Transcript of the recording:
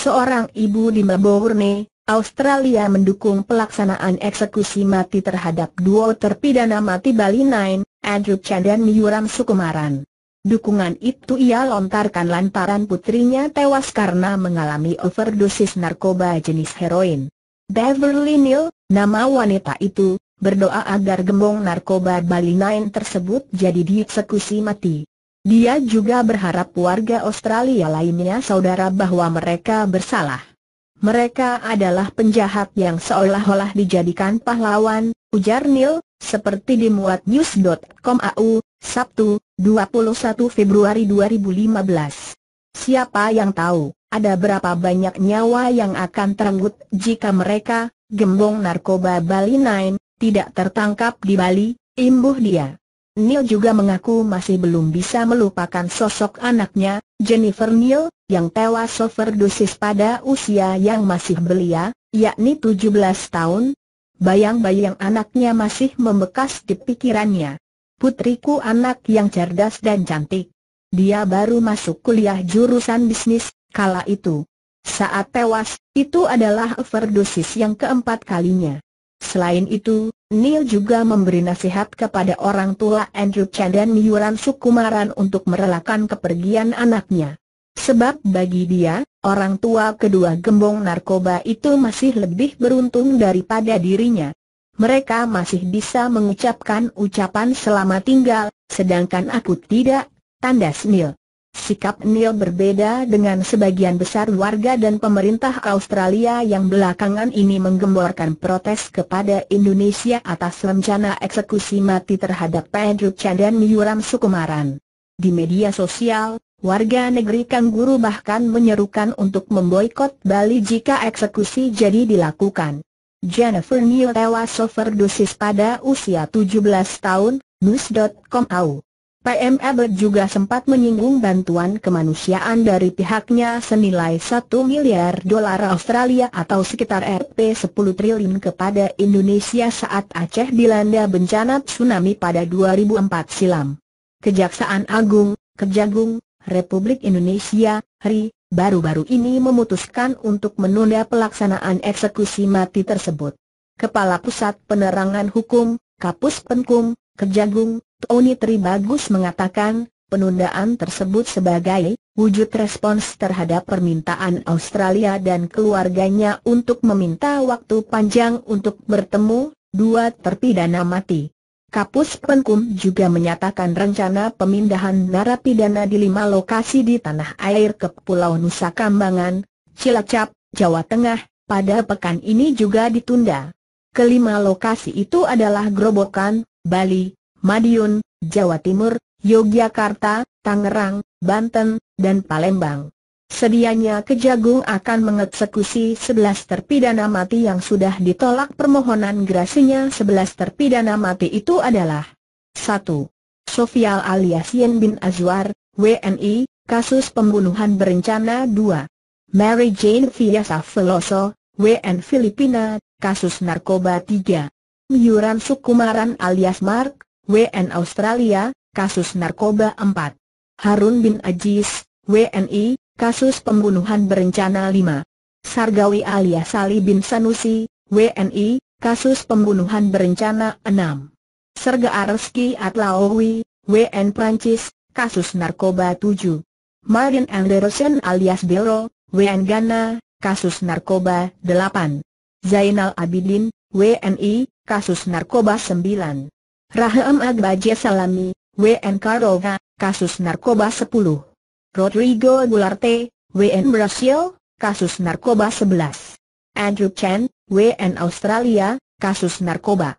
seorang ibu di Melbourne, Australia mendukung pelaksanaan eksekusi mati terhadap duo terpidana mati Bali 9, Andrew Chan dan Miyuram Sukumaran. Dukungan itu ia lontarkan lantaran putrinya tewas karena mengalami overdosis narkoba jenis heroin. Beverly Neal, nama wanita itu, berdoa agar gembong narkoba Bali 9 tersebut jadi dieksekusi mati. Dia juga berharap warga Australia lainnya saudara bahwa mereka bersalah. Mereka adalah penjahat yang seolah-olah dijadikan pahlawan, ujar Neil, seperti dimuat news.com AU, Sabtu, 21 Februari 2015. Siapa yang tahu, ada berapa banyak nyawa yang akan terenggut jika mereka, gembong narkoba Bali 9, tidak tertangkap di Bali, imbuh dia. Neil juga mengaku masih belum bisa melupakan sosok anaknya, Jennifer Neil, yang tewas overdosis pada usia yang masih belia, yakni 17 tahun. Bayang-bayang anaknya masih membekas di pikirannya. Putriku anak yang cerdas dan cantik. Dia baru masuk kuliah jurusan bisnis, kala itu. Saat tewas, itu adalah overdosis yang keempat kalinya. Selain itu, Neil juga memberi nasihat kepada orang tua Andrew Chan dan Miyuram Sukumaran untuk merelakan kepergian anaknya. Sebab bagi dia, orang tua kedua gembong narkoba itu masih lebih beruntung daripada dirinya. Mereka masih bisa mengucapkan ucapan selamat tinggal, sedangkan aku tidak, tandas Neil. Sikap Neil berbeda dengan sebagian besar warga dan pemerintah Australia yang belakangan ini menggemborkan protes kepada Indonesia atas rencana eksekusi mati terhadap Andrew Chan dan Miyuram Sukumaran. Di media sosial, warga negeri Kangguru bahkan menyerukan untuk memboikot Bali jika eksekusi jadi dilakukan. Jennifer Neil tewas overdosis pada usia 17 tahun, news.com AU. PM Abbott juga sempat menyinggung bantuan kemanusiaan dari pihaknya senilai 1 miliar dolar Australia atau sekitar Rp10 triliun kepada Indonesia saat Aceh dilanda bencana tsunami pada 2004 silam. Kejaksaan Agung, Kejagung, Republik Indonesia, RI, baru-baru ini memutuskan untuk menunda pelaksanaan eksekusi mati tersebut. Kepala Pusat Penerangan Hukum, Kapus Penkum, Kejagung, Tony Tribagus mengatakan, penundaan tersebut sebagai wujud respons terhadap permintaan Australia dan keluarganya untuk meminta waktu panjang untuk bertemu dua terpidana mati. Kapus Penkum juga menyatakan rencana pemindahan narapidana di 5 lokasi di tanah air ke Pulau Nusa Kambangan, Cilacap, Jawa Tengah, pada pekan ini juga ditunda. Kelima lokasi itu adalah Grobogan, Bali, Madiun, Jawa Timur, Yogyakarta, Tangerang, Banten, dan Palembang. Sedianya Kejagung akan mengeksekusi 11 terpidana mati yang sudah ditolak. Permohonan gerasinya 11 terpidana mati itu adalah 1. Sofial alias Yen bin Azwar, WNI, kasus pembunuhan berencana. 2. Mary Jane Fiasa Veloso, WN Filipina, kasus narkoba. 3. Miyuram Sukumaran alias Mark, WN Australia, kasus narkoba. 4. Harun bin Aziz, WNI, kasus pembunuhan berencana. 5. Sargawi alias Ali bin Sanusi, WNI, kasus pembunuhan berencana. 6. Serga Arski Atlaowi, WN Prancis, kasus narkoba. 7. Martin Anderson alias Belo, WN Ghana, kasus narkoba. 8. Zainal Abidin, WNI, kasus narkoba. 9. Raham Agbaje Salami, WN Cordova, kasus narkoba. 10. Rodrigo Gularte, WN Brasil, kasus narkoba. 11. Andrew Chan, WN Australia, kasus narkoba.